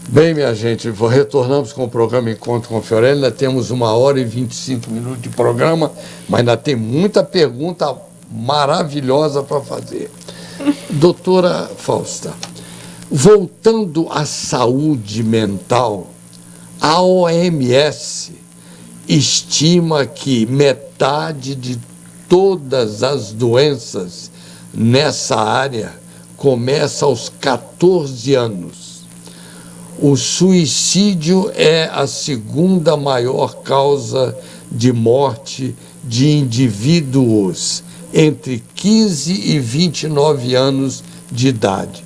Bem, minha gente, retornamos com o programa Encontro com Fiorelli. Ainda temos 1h e 25 minutos de programa, mas ainda tem muita pergunta maravilhosa para fazer. Doutora Fausta, voltando à saúde mental, a OMS estima que metade de todas as doenças nessa área começa aos 14 anos. O suicídio é a segunda maior causa de morte de indivíduos entre 15 e 29 anos de idade.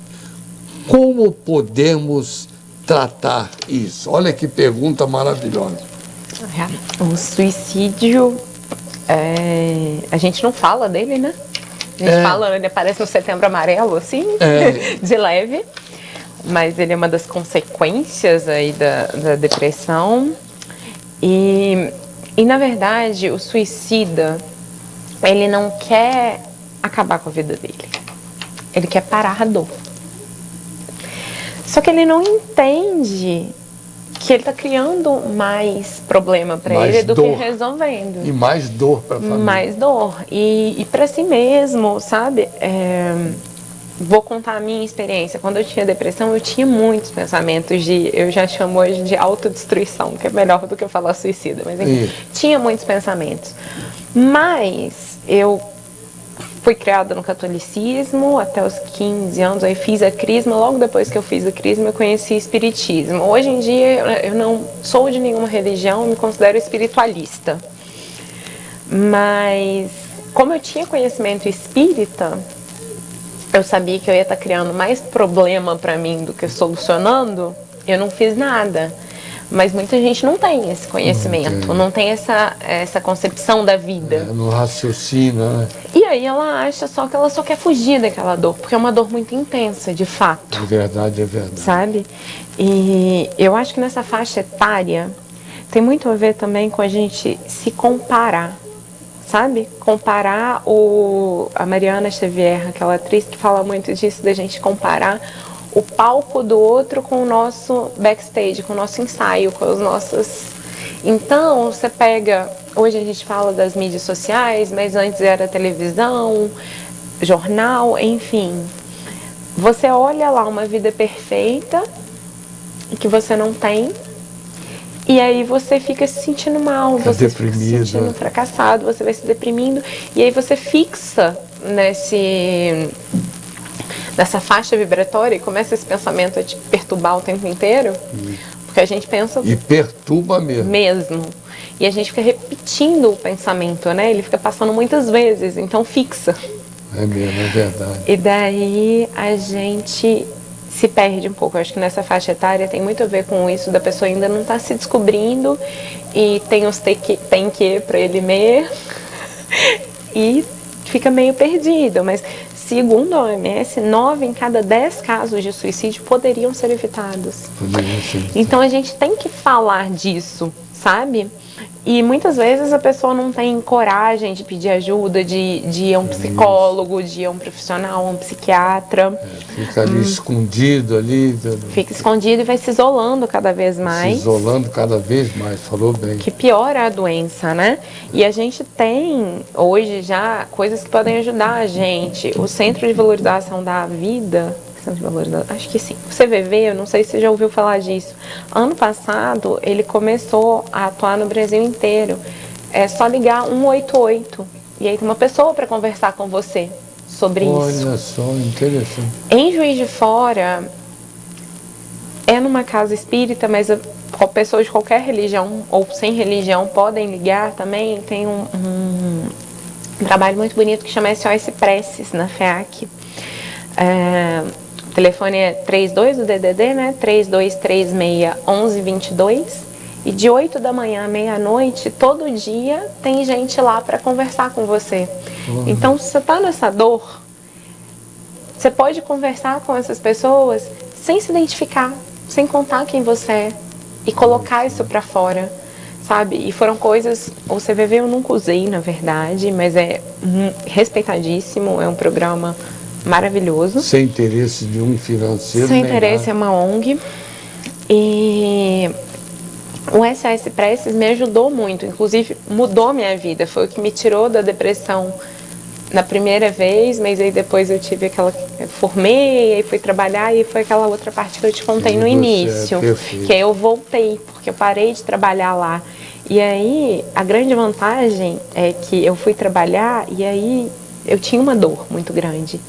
Como podemos tratar isso? Olha que pergunta maravilhosa. O suicídio, a gente não fala dele, né? A gente fala, ele aparece no Setembro Amarelo, assim, de leve. Mas ele é uma das consequências aí da depressão. E, na verdade, o suicida, ele não quer acabar com a vida dele. Ele quer parar a dor. Só que ele não entende que ele está criando mais problema para ele do que resolvendo. E mais dor para a família. Mais dor. E para si mesmo, sabe? Vou contar a minha experiência. Quando eu tinha depressão, eu tinha muitos pensamentos eu já chamo hoje de autodestruição, que é melhor do que eu falar suicida, mas enfim, tinha muitos pensamentos. Mas eu fui criada no catolicismo até os 15 anos, aí fiz a crisma, logo depois que eu fiz a crisma eu conheci espiritismo. Hoje em dia eu não sou de nenhuma religião, me considero espiritualista. Mas como eu tinha conhecimento espírita, eu sabia que eu ia estar criando mais problema para mim do que solucionando, eu não fiz nada. Mas muita gente não tem esse conhecimento, não tem essa concepção da vida. No raciocínio, né? E aí ela acha só que ela só quer fugir daquela dor, porque é uma dor muito intensa, de fato. É verdade, é verdade. Sabe? E eu acho que nessa faixa etária tem muito a ver também com a gente se comparar. Sabe? Comparar a Mariana Xavier, aquela atriz que fala muito disso, da gente comparar o palco do outro com o nosso backstage, com o nosso ensaio, com os nossos... Então, você pega... Hoje a gente fala das mídias sociais, mas antes era televisão, jornal, enfim. Você olha lá uma vida perfeita que você não tem, e aí você fica se sentindo mal, você fica se sentindo fracassado, você vai se deprimindo, e aí você fixa nessa faixa vibratória e começa esse pensamento a te perturbar o tempo inteiro, porque a gente pensa... E perturba mesmo. E a gente fica repetindo o pensamento, né? Ele fica passando muitas vezes, então fixa. É mesmo, é verdade. E daí a gente se perde um pouco. Eu acho que nessa faixa etária tem muito a ver com isso, da pessoa ainda não estar se descobrindo e tem os tem que para ele mesmo e fica meio perdido. Mas segundo a OMS, 9 em cada 10 casos de suicídio poderiam ser evitados. Então a gente tem que falar disso, sabe? E muitas vezes a pessoa não tem coragem de pedir ajuda, de ir a um psicólogo, de ir a um profissional, a um psiquiatra. Fica ali escondido ali. Fica escondido e vai se isolando cada vez mais. Se isolando cada vez mais, falou bem. Que piora a doença, né? E a gente tem hoje já coisas que podem ajudar a gente. O Centro de Valorização da Vida... Acho que sim. O CVV, eu não sei se você já ouviu falar disso. Ano passado, ele começou a atuar no Brasil inteiro. É só ligar 188. E aí tem uma pessoa para conversar com você sobre isso. Olha só, interessante. Em Juiz de Fora, é numa casa espírita, mas pessoas de qualquer religião ou sem religião podem ligar também. Tem um trabalho muito bonito que chama SOS Preces, na FEAC. O telefone é 32 do DDD, né? 3236-1122. E de 8 da manhã à meia-noite, todo dia, tem gente lá para conversar com você. Então, se você está nessa dor, você pode conversar com essas pessoas sem se identificar, sem contar quem você é e colocar isso para fora, sabe? E foram coisas... O CVV eu nunca usei, na verdade, mas é respeitadíssimo, é um programa maravilhoso. Sem interesse nenhum financeiro. Sem interesse, é uma ONG. E o SOS Preces me ajudou muito, inclusive mudou minha vida, foi o que me tirou da depressão na primeira vez, mas aí depois eu tive eu formei, aí fui trabalhar e foi aquela outra parte que eu te contei no início, que aí eu voltei, porque eu parei de trabalhar lá. E aí a grande vantagem é que eu fui trabalhar e aí eu tinha uma dor muito grande.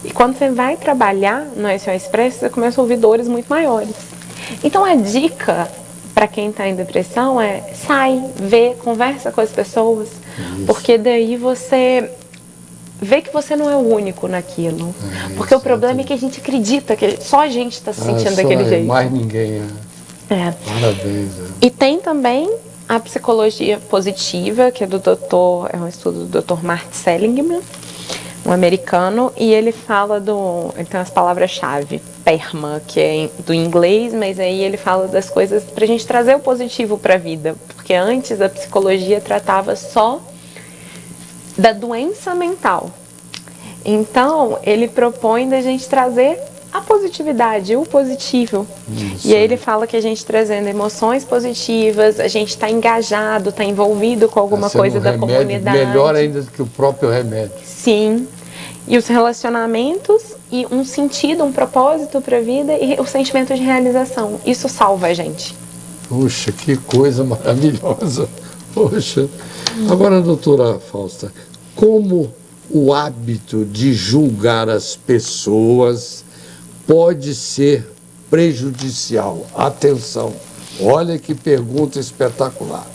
E quando você vai trabalhar no SOS Preces, você começa a ouvir dores muito maiores. Então a dica para quem está em depressão é sai, vê, conversa com as pessoas, porque daí você vê que você não é o único naquilo. Porque o problema é que a gente acredita que só a gente está se sentindo daquele jeito. Mais ninguém. Parabéns. E tem também a psicologia positiva, que é é um estudo do Dr. Martin Seligman, um americano, e ele fala ele tem as palavras-chave, PERMA, que é do inglês, mas aí ele fala das coisas pra gente trazer o positivo pra vida, porque antes a psicologia tratava só da doença mental. Então, ele propõe da gente trazer a positividade, o positivo. Isso. E aí ele fala que a gente trazendo emoções positivas, a gente está engajado, está envolvido com alguma coisa da comunidade. Melhor ainda do que o próprio remédio. Sim. E os relacionamentos e um sentido, um propósito para a vida e o sentimento de realização. Isso salva a gente. Puxa, que coisa maravilhosa. Poxa. Agora, doutora Fausta, como o hábito de julgar as pessoas pode ser prejudicial? Atenção, olha que pergunta espetacular.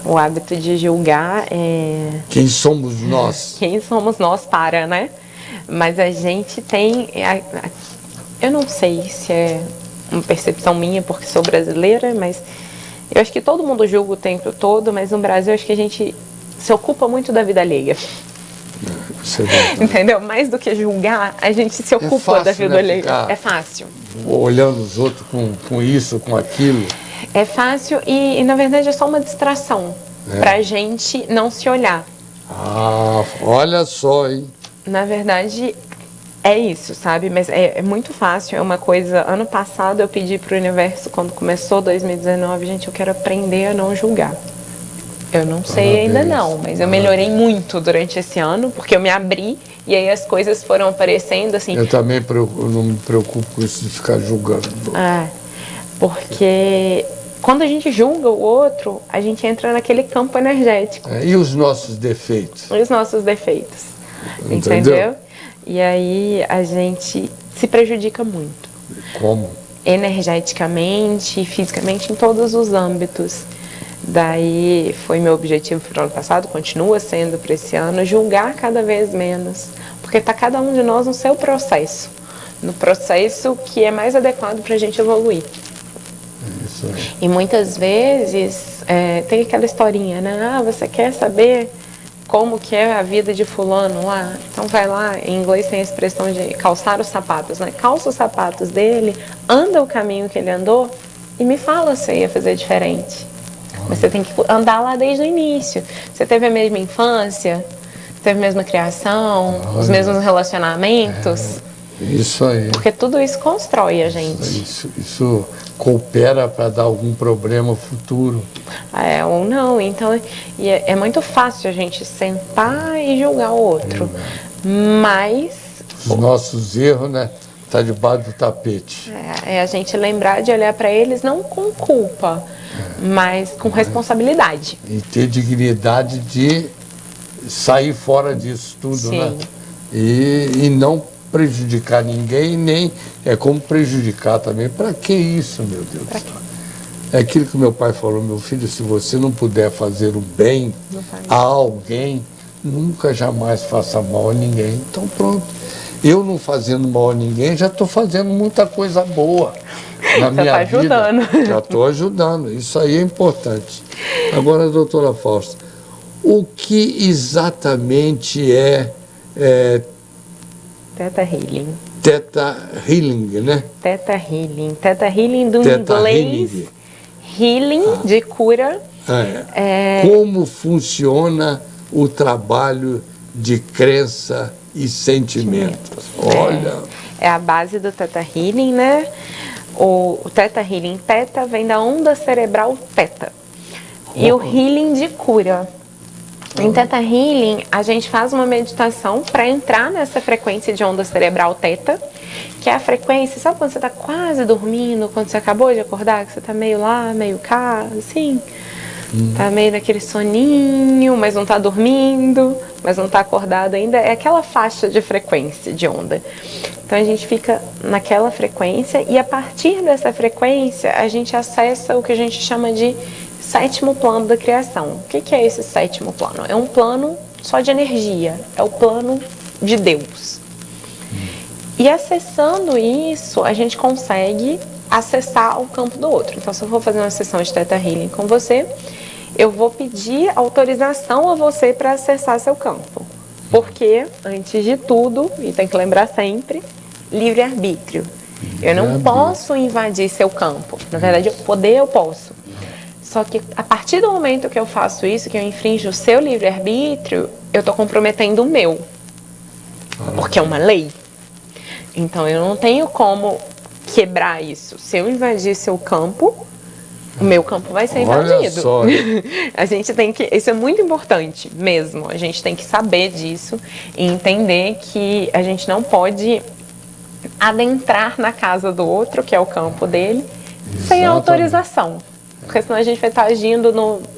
O hábito de julgar é... Quem somos nós? Quem somos nós né? Mas a gente tem... Eu não sei se é uma percepção minha porque sou brasileira, mas eu acho que todo mundo julga o tempo todo, mas no Brasil acho que a gente se ocupa muito da vida alheia. Entendeu? Mais do que julgar, a gente se ocupa da vida alheia. É fácil. Olhando os outros com isso, com aquilo. É fácil e na verdade é só uma distração pra gente não se olhar. Olha só, hein? Na verdade é isso, sabe? Mas é muito fácil, é uma coisa... Ano passado eu pedi pro universo, quando começou 2019, gente, eu quero aprender a não julgar. Eu não sei ainda não, mas eu melhorei muito durante esse ano, porque eu me abri e aí as coisas foram aparecendo assim. Eu também não me preocupo com isso de ficar julgando. Porque quando a gente julga o outro, a gente entra naquele campo energético. E os nossos defeitos? Os nossos defeitos, entendeu? E aí a gente se prejudica muito. Como? Energeticamente, fisicamente, em todos os âmbitos. Daí foi meu objetivo para o ano passado, continua sendo para esse ano, julgar cada vez menos, porque está cada um de nós no seu processo, no processo que é mais adequado para a gente evoluir. Isso aí. E muitas vezes tem aquela historinha, né? Você quer saber como que é a vida de fulano lá? Então vai lá, em inglês tem a expressão de calçar os sapatos, né? Calça os sapatos dele, anda o caminho que ele andou e me fala se ia fazer diferente. Mas você tem que andar lá desde o início. Você teve a mesma infância, teve a mesma criação, os mesmos relacionamentos. Isso aí. Porque tudo isso constrói a gente. Isso coopera para dar algum problema futuro. Ou não. Então, é muito fácil a gente sentar e julgar o outro. Mas... Os nossos erros, né? Tá debaixo do tapete. É a gente lembrar de olhar para eles não com culpa, mas com responsabilidade. E ter dignidade de sair fora disso tudo, Sim. Né? E não prejudicar ninguém, nem é como prejudicar também. Para que isso, meu Deus? É aquilo que meu pai falou, meu filho, se você não puder fazer o bem a alguém, nunca jamais faça mal a ninguém. Então pronto. Eu não fazendo mal a ninguém, já estou fazendo muita coisa boa na minha vida. Ajudando. Já estou ajudando. Isso aí é importante. Agora, doutora Fausta, o que exatamente é Theta Healing. Theta Healing, né? Theta Healing. Theta Healing do inglês. Healing, de cura. Como funciona o trabalho de crença e sentimentos? Olha... É a base do Theta Healing, né? o Theta Healing. Theta vem da onda cerebral Theta. E o Healing de cura. Em Theta Healing, a gente faz uma meditação para entrar nessa frequência de onda cerebral Theta, que é a frequência, sabe quando você está quase dormindo, quando você acabou de acordar, que você está meio lá, meio cá, assim? Tá meio naquele soninho, mas não tá dormindo, mas não tá acordado ainda. É aquela faixa de frequência de onda. Então a gente fica naquela frequência e a partir dessa frequência a gente acessa o que a gente chama de sétimo plano da criação. O que é esse sétimo plano? É um plano só de energia, é o plano de Deus. E acessando isso, a gente consegue acessar o campo do outro. Então, se eu for fazer uma sessão de Theta Healing com você, eu vou pedir autorização a você para acessar seu campo. Porque, antes de tudo, e tem que lembrar sempre, livre-arbítrio. Eu não posso invadir seu campo. Na verdade, poder eu posso. Só que a partir do momento que eu faço isso, que eu infrinjo o seu livre-arbítrio, eu estou comprometendo o meu. Porque é uma lei. Então, eu não tenho como quebrar isso. Se eu invadir seu campo, o meu campo vai ser invadido. Olha só. A gente tem que... Isso é muito importante mesmo. A gente tem que saber disso e entender que a gente não pode adentrar na casa do outro, que é o campo dele, sem autorização. Porque senão a gente vai estar agindo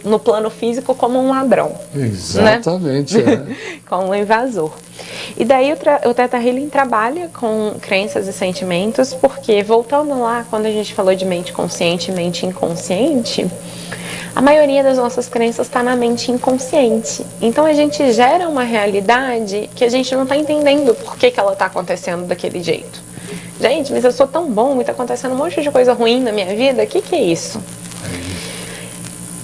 no plano físico como um ladrão. Exatamente. Né? Como um invasor. E daí o Theta Healing trabalha com crenças e sentimentos, porque voltando lá, quando a gente falou de mente consciente e mente inconsciente, a maioria das nossas crenças está na mente inconsciente. Então a gente gera uma realidade que a gente não está entendendo por que ela está acontecendo daquele jeito. Gente, mas eu sou tão bom e está acontecendo um monte de coisa ruim na minha vida, o que é isso?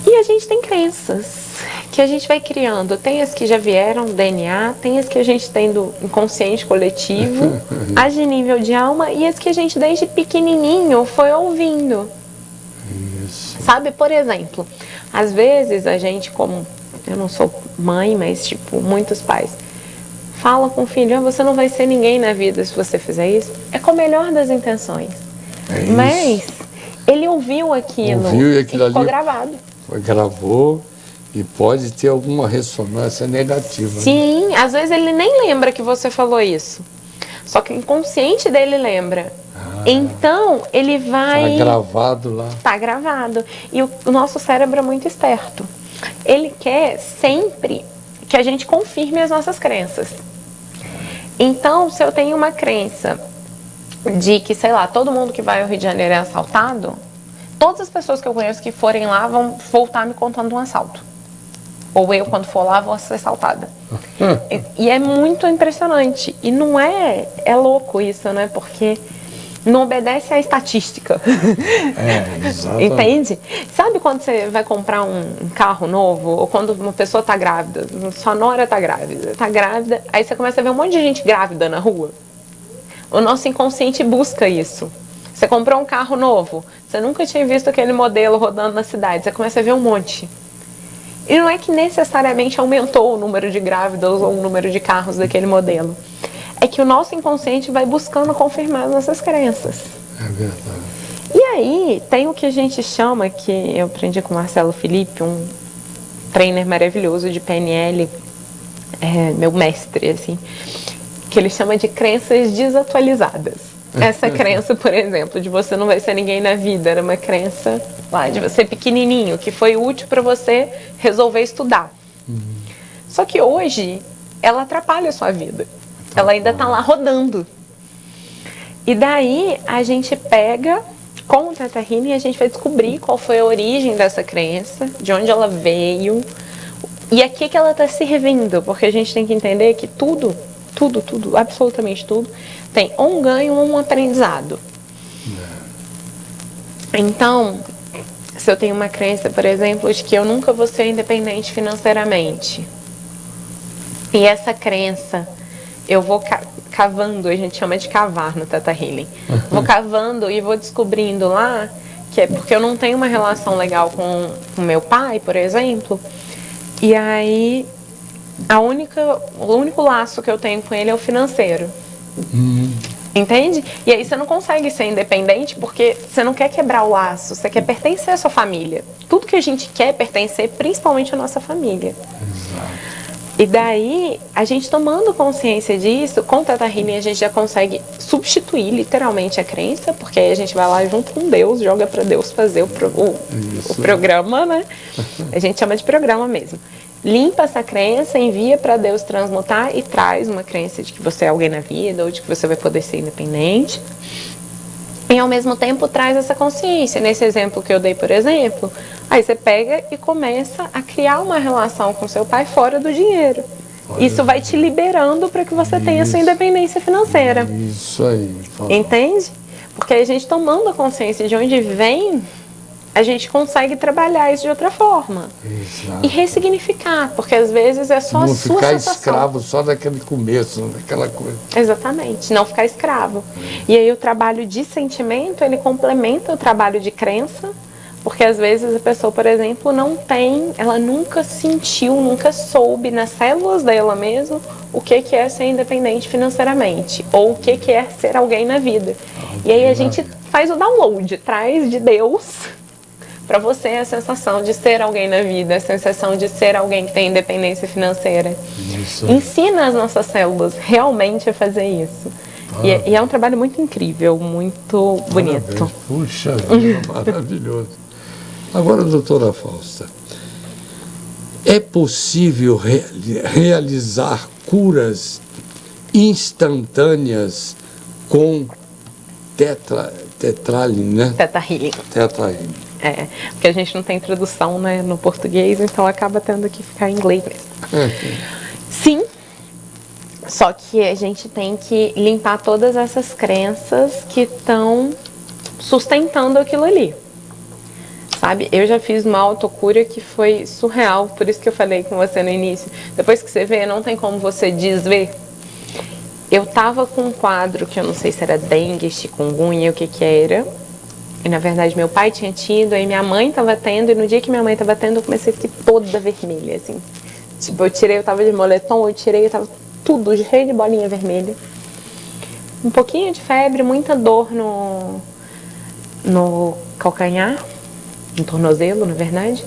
E a gente tem crenças que a gente vai criando. Tem as que já vieram do DNA, tem as que a gente tem do inconsciente coletivo, as de nível de alma e as que a gente desde pequenininho foi ouvindo. Isso. Sabe, por exemplo, às vezes a gente, como eu não sou mãe, mas tipo, muitos pais, fala com o filho, você não vai ser ninguém na vida se você fizer isso. É com a melhor das intenções. Mas ele ouviu aquilo, e ficou gravado. Gravou e pode ter alguma ressonância negativa. Sim, às vezes ele nem lembra que você falou isso. Só que o inconsciente dele lembra. Então, ele vai... Está gravado lá. Está gravado. E o nosso cérebro é muito esperto. Ele quer sempre que a gente confirme as nossas crenças. Então, se eu tenho uma crença de que, sei lá, todo mundo que vai ao Rio de Janeiro é assaltado, todas as pessoas que eu conheço que forem lá vão voltar me contando um assalto. Ou eu, quando for lá, vou ser assaltada. E é muito impressionante. E não é... É louco isso, né? Porque não obedece à estatística. Exatamente. Entende? Sabe quando você vai comprar um carro novo? Ou quando uma pessoa tá grávida? Sua nora tá grávida. Aí você começa a ver um monte de gente grávida na rua. O nosso inconsciente busca isso. Você comprou um carro novo, você nunca tinha visto aquele modelo rodando na cidade, você começa a ver um monte. E não é que necessariamente aumentou o número de grávidas ou o número de carros daquele modelo. É que o nosso inconsciente vai buscando confirmar as nossas crenças. É verdade. E aí, tem o que a gente chama, que eu aprendi com o Marcelo Felipe, um trainer maravilhoso de PNL, meu mestre, assim, que ele chama de crenças desatualizadas. Essa crença, por exemplo, de você não vai ser ninguém na vida, era uma crença lá de você pequenininho, que foi útil para você resolver estudar. Só que hoje, ela atrapalha a sua vida. Ela ainda está lá rodando. E daí, a gente pega, com o Theta Healing, a gente vai descobrir qual foi a origem dessa crença, de onde ela veio, e a que ela está servindo. Porque a gente tem que entender que tudo, absolutamente tudo, tem ou um ganho ou um aprendizado. Então, se eu tenho uma crença, por exemplo, de que eu nunca vou ser independente financeiramente, e essa crença, eu vou cavando, a gente chama de cavar no Theta Healing, vou cavando e vou descobrindo lá, que é porque eu não tenho uma relação legal com o meu pai, por exemplo, e aí o único laço que eu tenho com ele é o financeiro. Entende? E aí você não consegue ser independente porque você não quer quebrar o laço, você quer pertencer à sua família. Tudo que a gente quer é pertencer, principalmente à nossa família. Exato. E daí, a gente tomando consciência disso, com o Theta Healing a gente já consegue substituir literalmente a crença, porque aí a gente vai lá junto com Deus, joga para Deus fazer o programa, né? A gente chama de programa mesmo. Limpa essa crença, envia para Deus transmutar e traz uma crença de que você é alguém na vida ou de que você vai poder ser independente. E ao mesmo tempo traz essa consciência. Nesse exemplo que eu dei, por exemplo, aí você pega e começa a criar uma relação com seu pai fora do dinheiro. Isso vai te liberando para que você tenha sua independência financeira. Isso aí. Entende? Porque aí a gente tomando a consciência de onde vem, a gente consegue trabalhar isso de outra forma. Exato. E ressignificar, porque às vezes é só não a sua ficar sensação. escravo só daquele começo, daquela coisa. Exatamente, não ficar escravo. E aí o trabalho de sentimento, ele complementa o trabalho de crença, porque às vezes a pessoa, por exemplo, não tem, ela nunca sentiu, nunca soube nas células dela mesmo o que é ser independente financeiramente, ou o que é ser alguém na vida. E aí a gente faz o download, traz de Deus para você a sensação de ser alguém na vida, a sensação de ser alguém que tem independência financeira. Isso. Ensina as nossas células realmente a fazer isso. E é um trabalho muito incrível, muito bonito. Parabéns. Puxa vida, maravilhoso. Agora, doutora Fausta, é possível realizar curas instantâneas com Theta Healing, né? Theta Healing. Theta Healing. É, porque a gente não tem tradução, né, no português, então acaba tendo que ficar em inglês mesmo. Sim, só que a gente tem que limpar todas essas crenças que estão sustentando aquilo ali. Sabe? Eu já fiz uma autocura que foi surreal, por isso que eu falei com você no início. Depois que você vê, não tem como você desver. Eu tava com um quadro que eu não sei se era dengue, chikungunya, o que era. E na verdade meu pai tinha tido, aí minha mãe tava tendo, e no dia que minha mãe tava tendo, eu comecei a ficar toda vermelha, assim. Tipo, eu tava de moletom, eu tava tudo cheio de bolinha vermelha. Um pouquinho de febre, muita dor no calcanhar, no tornozelo, na verdade.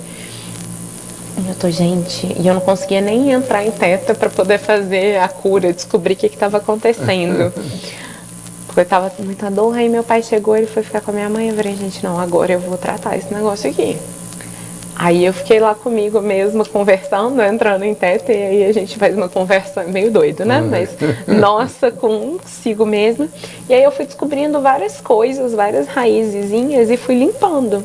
E gente, e eu não conseguia nem entrar em Theta para poder fazer a cura, descobrir o que estava acontecendo. Porque eu tava com muita dor, aí meu pai chegou, ele foi ficar com a minha mãe, eu falei, gente, não, agora eu vou tratar esse negócio aqui. Aí eu fiquei lá comigo mesma, conversando, entrando em Theta, e aí a gente faz uma conversa meio doida, né? Mas, nossa, consigo mesma. E aí eu fui descobrindo várias coisas, várias raizezinhas, e fui limpando.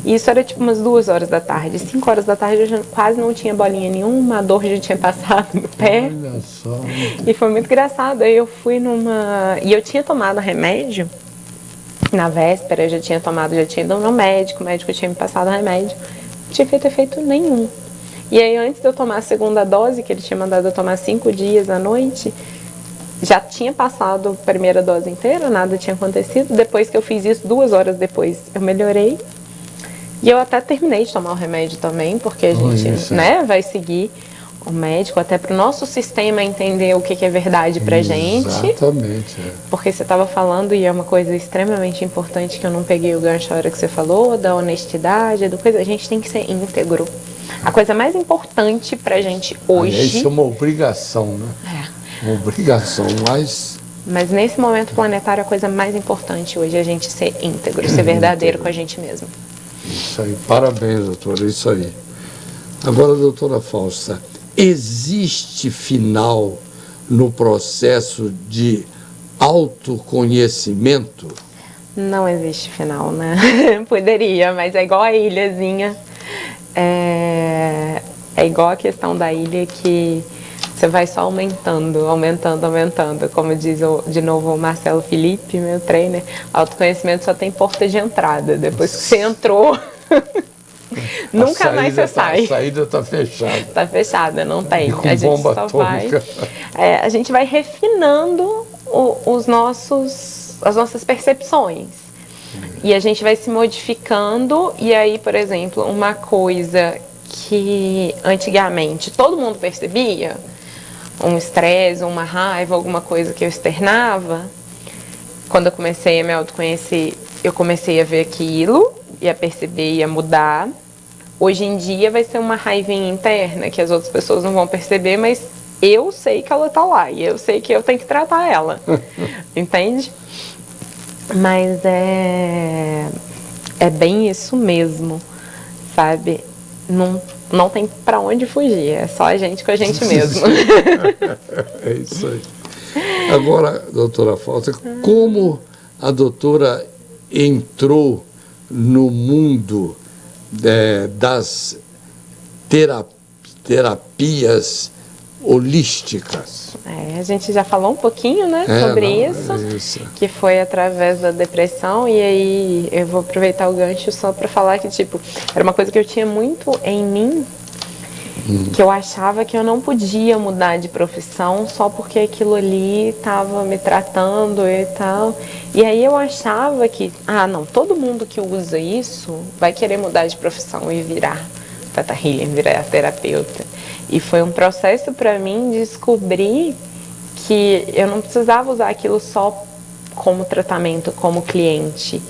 E isso era tipo umas 2 horas da tarde. 5 horas da tarde eu já quase não tinha bolinha nenhuma, a dor já tinha passado no pé. Olha só. E foi muito engraçado. Aí eu fui numa... E eu tinha tomado remédio. Na véspera eu já tinha ido no médico, o médico tinha me passado remédio. Não tinha feito efeito nenhum. E aí antes de eu tomar a segunda dose, que ele tinha mandado eu tomar 5 dias à noite, já tinha passado a primeira dose inteira, nada tinha acontecido. Depois que eu fiz isso, 2 horas depois, eu melhorei. E eu até terminei de tomar o remédio também, porque a gente, né, vai seguir o médico, até para o nosso sistema entender o que é verdade pra gente. Exatamente. Porque você estava falando, e é uma coisa extremamente importante que eu não peguei o gancho na hora que você falou, da honestidade, do coisa, a gente tem que ser íntegro. A coisa mais importante pra gente hoje... Isso é uma obrigação, né? Uma obrigação, Mas nesse momento planetário, a coisa mais importante hoje é a gente ser íntegro, ser verdadeiro com a gente mesmo. Isso aí, parabéns, doutora, isso aí. Agora, doutora Fausta, existe final no processo de autoconhecimento? Não existe final, né? Poderia, mas é igual a ilhazinha. É igual a questão da ilha que você vai só aumentando. Como diz de novo o Marcelo Felipe, meu trainer, autoconhecimento só tem porta de entrada. Depois que você entrou, nunca mais você sai. A saída está fechada. Está fechada, não tem. Com a gente bomba só atômica. a gente vai refinando as nossas percepções. E a gente vai se modificando. E aí, por exemplo, uma coisa que antigamente todo mundo percebia, um estresse, uma raiva, alguma coisa que eu externava, quando eu comecei a me autoconhecer, eu comecei a ver aquilo, e a perceber e a mudar. Hoje em dia vai ser uma raivinha interna que as outras pessoas não vão perceber, mas eu sei que ela tá lá e eu sei que eu tenho que tratar ela. Entende? Mas é bem isso mesmo, sabe? Não tem pra onde fugir, é só a gente com a gente mesmo. É isso aí. Agora, doutora Fausta, como a doutora entrou no mundo das terapias holísticas? A gente já falou um pouquinho, né, sobre isso, que foi através da depressão, e aí eu vou aproveitar o gancho só para falar que, tipo, era uma coisa que eu tinha muito em mim, que eu achava que eu não podia mudar de profissão só porque aquilo ali estava me tratando e tal. E aí eu achava que, não, todo mundo que usa isso vai querer mudar de profissão e virar Theta Healing, virar terapeuta. E foi um processo para mim descobrir que eu não precisava usar aquilo só como tratamento, como cliente,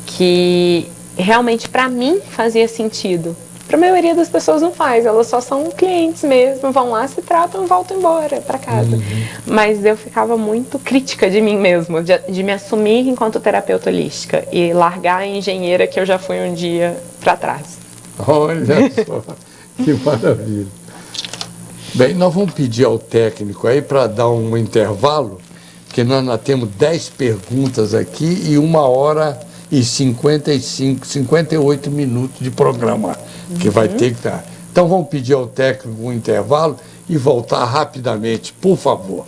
que realmente para mim fazia sentido. Para a maioria das pessoas não faz, elas só são clientes mesmo, vão lá, se tratam e voltam embora para casa. Mas eu ficava muito crítica de mim mesma, de me assumir enquanto terapeuta holística e largar a engenheira que eu já fui um dia para trás. Olha só, que maravilha. Bem, nós vamos pedir ao técnico aí para dar um intervalo, porque nós temos 10 perguntas aqui e 1h58 minutos de programa que vai ter que dar. Então vamos pedir ao técnico um intervalo e voltar rapidamente, por favor.